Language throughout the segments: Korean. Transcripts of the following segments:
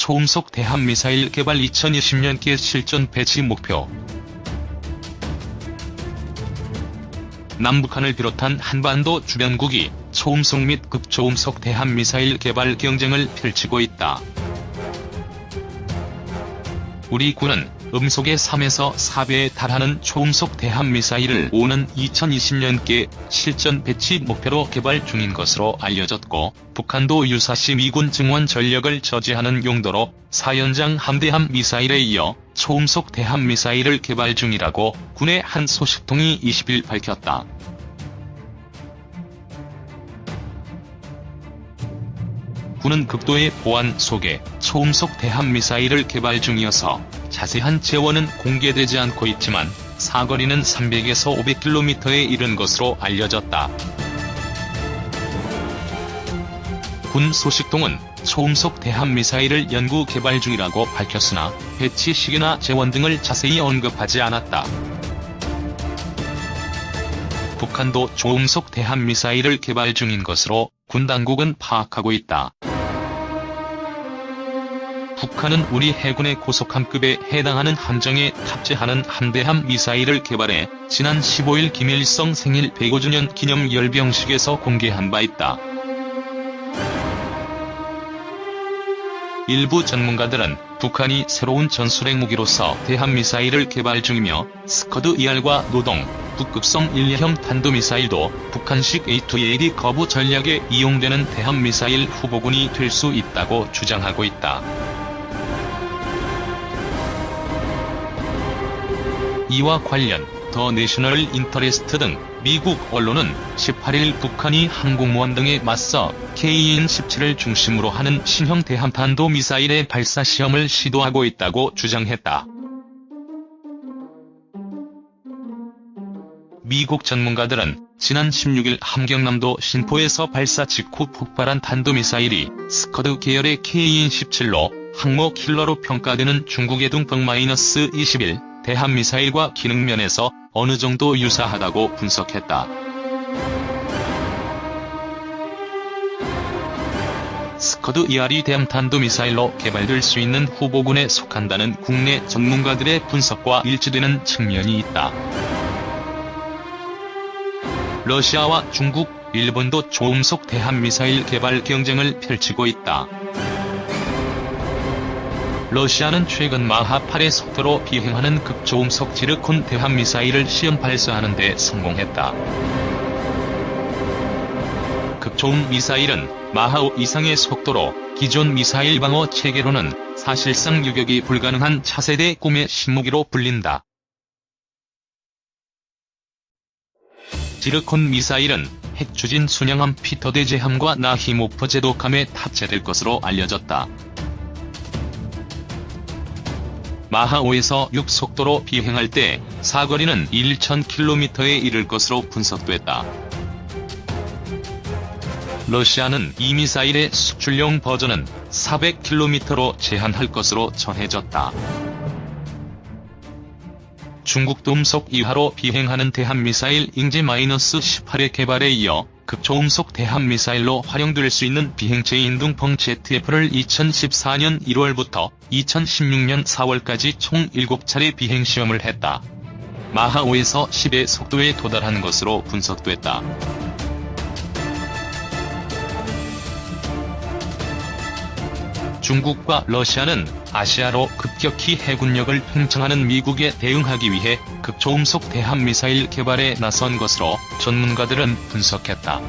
초음속 대함미사일 개발 2020년께 실전 배치 목표. 남북한을 비롯한 한반도 주변국이 초음속 및 극초음속 대함미사일 개발 경쟁을 펼치고 있다. 우리 군은 음속의 3에서 4배에 달하는 초음속 대함미사일을 오는 2020년께 실전 배치 목표로 개발 중인 것으로 알려졌고, 북한도 유사시 미군 증원 전력을 저지하는 용도로 4연장 함대함 미사일에 이어 초음속 대함미사일을 개발 중이라고 군의 한 소식통이 20일 밝혔다. 군은 극도의 보안 속에 초음속 대함미사일을 개발 중이어서 자세한 재원은 공개되지 않고 있지만 사거리는 300에서 500km에 이른 것으로 알려졌다. 군 소식통은 초음속 대함미사일을 연구 개발 중이라고 밝혔으나 배치 시기나 재원 등을 자세히 언급하지 않았다. 북한도 초음속 대함미사일을 개발 중인 것으로 군 당국은 파악하고 있다. 북한은 우리 해군의 고속함급에 해당하는 함정에 탑재하는 함대함 미사일을 개발해 지난 15일 김일성 생일 105주년 기념 열병식에서 공개한 바 있다. 일부 전문가들은 북한이 새로운 전술핵 무기로서 대함미사일을 개발 중이며 스커드-ER과 노동, 북극성 1형 탄도미사일도 북한식 A2AD 거부 전략에 이용되는 대함미사일 후보군이 될 수 있다고 주장하고 있다. 이와 관련 더 내셔널 인터레스트 등 미국 언론은 18일 북한이 항공모함 등에 맞서 KN-17을 중심으로 하는 신형 대함탄도 미사일의 발사 시험을 시도하고 있다고 주장했다. 미국 전문가들은 지난 16일 함경남도 신포에서 발사 직후 폭발한 탄도미사일이 스커드 계열의 KN-17로 항모 킬러로 평가되는 중국의 둥펑-21 대함미사일과 기능면에서 어느 정도 유사하다고 분석했다. 스커드-ER이 대함탄도미사일로 개발될 수 있는 후보군에 속한다는 국내 전문가들의 분석과 일치되는 측면이 있다. 러시아와 중국, 일본도 초음속 대함미사일 개발 경쟁을 펼치고 있다. 러시아는 최근 마하-8의 속도로 비행하는 극초음속 지르콘 대함미사일을 시험 발사하는 데 성공했다. 극초음 미사일은 마하5 이상의 속도로 기존 미사일 방어 체계로는 사실상 유격이 불가능한 차세대 꿈의 신무기로 불린다. 지르콘 미사일은 핵추진 순양함 피터 대제함과 나히모프 제독함에 탑재될 것으로 알려졌다. 마하5에서 6속도로 비행할 때 사거리는 1000km에 이를 것으로 분석됐다. 러시아는 이 미사일의 수출용 버전은 400km로 제한할 것으로 전해졌다. 중국도 음속 이하로 비행하는 대함미사일 잉제-18의 개발에 이어 극초음속 대함미사일로 활용될 수 있는 비행체인 둥펑 ZF를 2014년 1월부터 2016년 4월까지 총 7차례 비행시험을 했다. 마하5에서 10의 속도에 도달한 것으로 분석됐다. 중국과 러시아는 아시아로 급격히 해군력을 팽창하는 미국에 대응하기 위해 극초음속 대함미사일 개발에 나선 것으로 전문가들은 분석했다.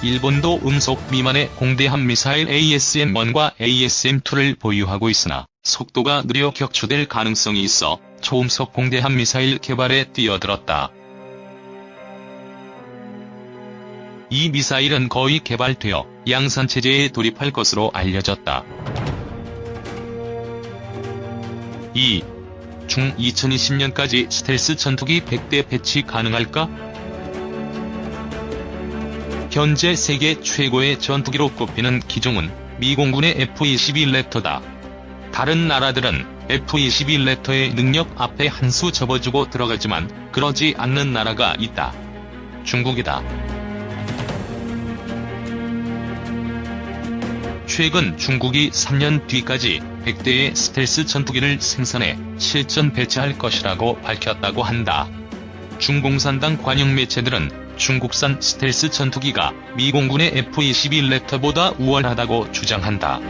일본도 음속 미만의 공대함 미사일 ASM-1과 ASM-2를 보유하고 있으나 속도가 느려 격추될 가능성이 있어 초음속 공대함 미사일 개발에 뛰어들었다. 이 미사일은 거의 개발되어 양산체제에 돌입할 것으로 알려졌다. 중 2020년까지 스텔스 전투기 100대 배치 가능할까? 현재 세계 최고의 전투기로 꼽히는 기종은 미 공군의 F-22 랩터다. 다른 나라들은 F-22 랩터의 능력 앞에 한 수 접어주고 들어가지만 그러지 않는 나라가 있다. 중국이다. 최근 중국이 3년 뒤까지 100대의 스텔스 전투기를 생산해 실전 배치할 것이라고 밝혔다고 한다. 중공산당 관영 매체들은 중국산 스텔스 전투기가 미 공군의 F-22 랩터보다 우월하다고 주장한다.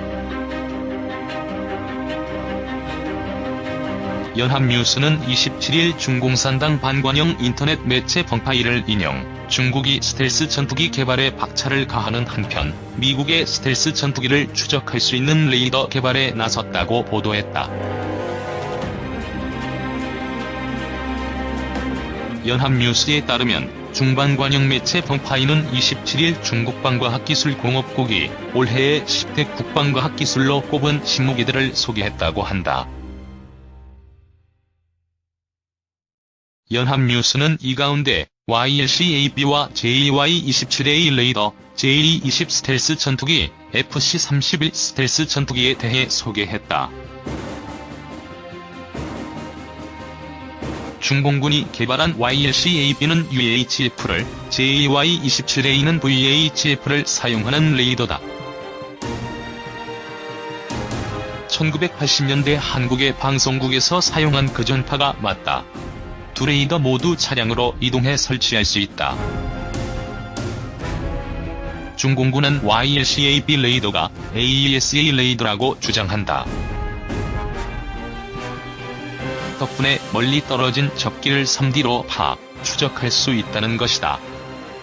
연합뉴스는 27일 중공산당 반관영 인터넷 매체 벙파이를 인용, 중국이 스텔스 전투기 개발에 박차를 가하는 한편 미국의 스텔스 전투기를 추적할 수 있는 레이더 개발에 나섰다고 보도했다. 연합뉴스에 따르면 중반관영 매체 벙파이는 27일 중국 방과학기술공업국이 올해의 10대 국방과학기술로 꼽은 신무기들을 소개했다고 한다. 연합뉴스는 이 가운데 YLCAB와 JY-27A 레이더, JE-20 스텔스 전투기, FC-31 스텔스 전투기에 대해 소개했다. 중공군이 개발한 YLCAB는 UHF를, JY-27A는 VHF를 사용하는 레이더다. 1980년대 한국의 방송국에서 사용한 그 전파가 맞다. 두 레이더 모두 차량으로 이동해 설치할 수 있다. 중공군은 YLCAB 레이더가 AESA 레이더라고 주장한다. 덕분에 멀리 떨어진 적기를 3D로 추적할 수 있다는 것이다.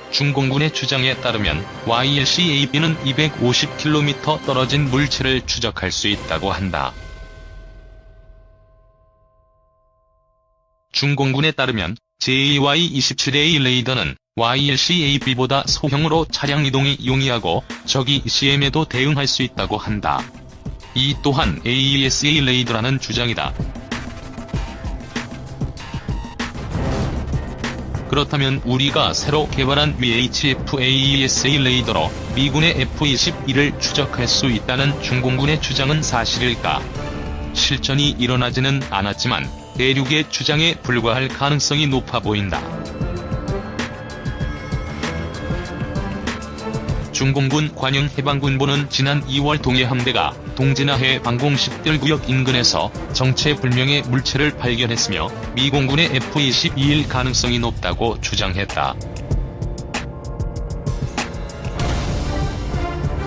중공군의 주장에 따르면 YLCAB는 250km 떨어진 물체를 추적할 수 있다고 한다. 중공군에 따르면 JY-27A 레이더는 YLCAB보다 소형으로 차량 이동이 용이하고 적이 CM에도 대응할 수 있다고 한다. 이 또한 AESA 레이더라는 주장이다. 그렇다면 우리가 새로 개발한 VHF AESA 레이더로 미군의 F-22를 추적할 수 있다는 중공군의 주장은 사실일까? 실전이 일어나지는 않았지만 대륙의 주장에 불과할 가능성이 높아 보인다. 중공군 관영해방군보는 지난 2월 동해함대가 동진하해 방공식별 구역 인근에서 정체불명의 물체를 발견했으며 미 공군의 F-22일 가능성이 높다고 주장했다.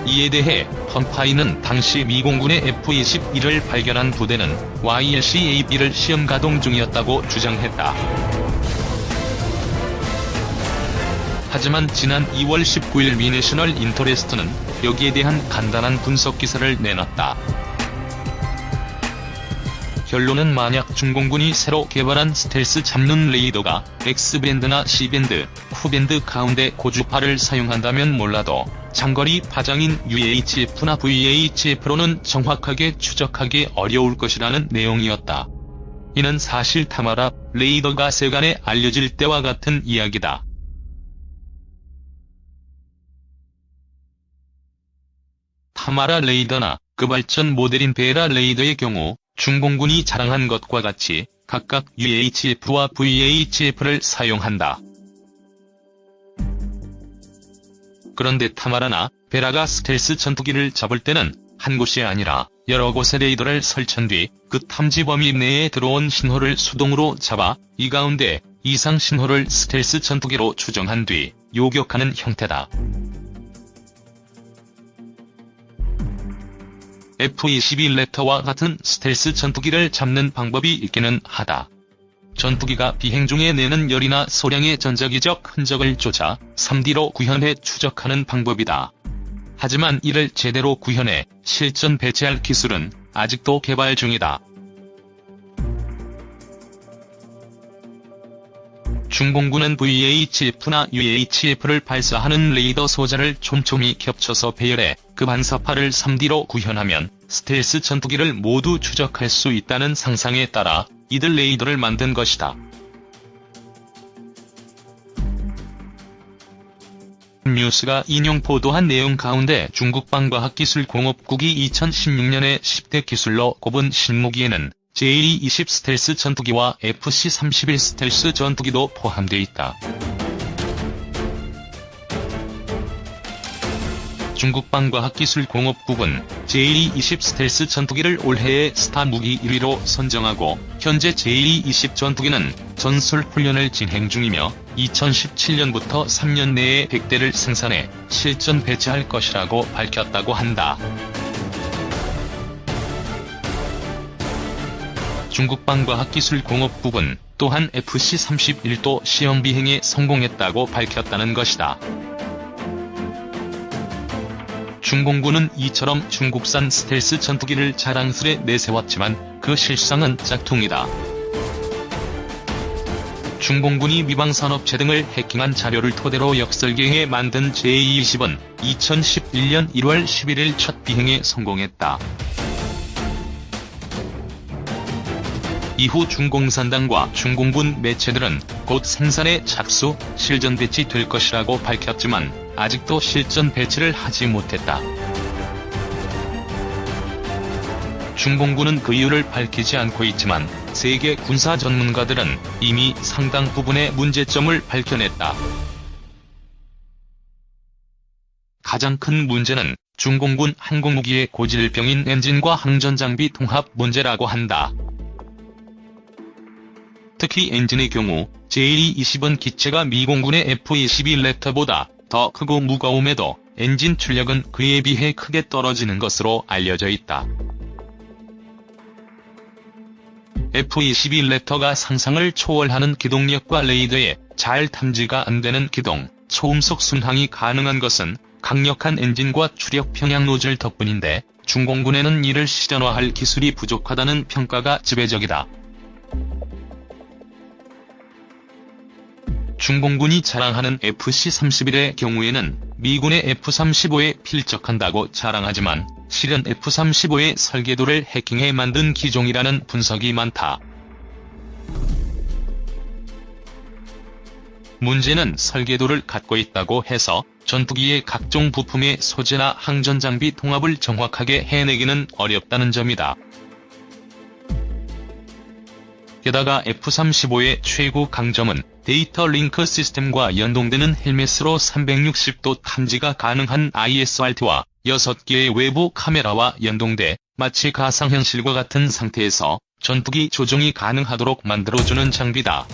이에 대해 벙파이는 당시 미 공군의 F-22를 발견한 부대는 YLCAB를 시험 가동 중이었다고 주장했다. 하지만 지난 2월 19일 미 내셔널 인터레스트는 여기에 대한 간단한 분석 기사를 내놨다. 결론은 만약 중공군이 새로 개발한 스텔스 잡는 레이더가 X밴드나 C밴드, Q밴드 가운데 고주파를 사용한다면 몰라도 장거리 파장인 UHF나 VHF로는 정확하게 추적하기 어려울 것이라는 내용이었다. 이는 사실 타마라 레이더가 세간에 알려질 때와 같은 이야기다. 타마라 레이더나 그 발전 모델인 베라 레이더의 경우 중공군이 자랑한 것과 같이 각각 UHF와 VHF를 사용한다. 그런데 타마라나 베라가 스텔스 전투기를 잡을 때는 한 곳이 아니라 여러 곳에 레이더를 설치한 뒤 그 탐지 범위 내에 들어온 신호를 수동으로 잡아 이 가운데 이상 신호를 스텔스 전투기로 추정한 뒤 요격하는 형태다. F-22 랩터와 같은 스텔스 전투기를 잡는 방법이 있기는 하다. 전투기가 비행 중에 내는 열이나 소량의 전자기적 흔적을 조사 3D로 구현해 추적하는 방법이다. 하지만 이를 제대로 구현해 실전 배치할 기술은 아직도 개발 중이다. 중공군은 VHF나 UHF를 발사하는 레이더 소자를 촘촘히 겹쳐서 배열해 그 반사파를 3D로 구현하면 스텔스 전투기를 모두 추적할 수 있다는 상상에 따라 이들 레이더를 만든 것이다. 뉴스가 인용 보도한 내용 가운데 중국 방과학기술공업국이 2016년에 10대 기술로 꼽은 신무기에는 JE-20 스텔스 전투기와 FC-31 스텔스 전투기도 포함돼 있다. 중국방 과학기술공업국은 제120 스텔스 전투기를 올해의 스타 무기 1위로 선정하고 현재 제120 전투기는 전술 훈련을 진행 중이며 2017년부터 3년 내에 100대를 생산해 실전 배치할 것이라고 밝혔다고 한다. 중국방 과학기술공업국은 또한 FC-31도 시험 비행에 성공했다고 밝혔다는 것이다. 중공군은 이처럼 중국산 스텔스 전투기를 자랑스레 내세웠지만 그 실상은 짝퉁이다. 중공군이 미방산업체 등을 해킹한 자료를 토대로 역설계해 만든 제220은 2011년 1월 11일 첫 비행에 성공했다. 이후 중공산당과 중공군 매체들은 곧 생산에 착수, 실전 배치될 것이라고 밝혔지만 아직도 실전 배치를 하지 못했다. 중공군은 그 이유를 밝히지 않고 있지만 세계 군사 전문가들은 이미 상당 부분의 문제점을 밝혀냈다. 가장 큰 문제는 중공군 항공무기의 고질병인 엔진과 항전장비 통합 문제라고 한다. 특히 엔진의 경우 제120은 기체가 미공군의 F-22 랩터보다 더 크고 무거움에도 엔진 출력은 그에 비해 크게 떨어지는 것으로 알려져 있다. F-22 랩터가 상상을 초월하는 기동력과 레이더에 잘 탐지가 안되는 기동, 초음속 순항이 가능한 것은 강력한 엔진과 추력 평양 노즐 덕분인데 중공군에는 이를 실현화할 기술이 부족하다는 평가가 지배적이다. 중공군이 자랑하는 FC-31의 경우에는 미군의 F-35에 필적한다고 자랑하지만 실은 F-35의 설계도를 해킹해 만든 기종이라는 분석이 많다. 문제는 설계도를 갖고 있다고 해서 전투기의 각종 부품의 소재나 항전장비 통합을 정확하게 해내기는 어렵다는 점이다. 게다가 F-35의 최고 강점은 데이터 링크 시스템과 연동되는 헬멧으로 360도 탐지가 가능한 ISRT와 6개의 외부 카메라와 연동돼 마치 가상현실과 같은 상태에서 전투기 조종이 가능하도록 만들어주는 장비다.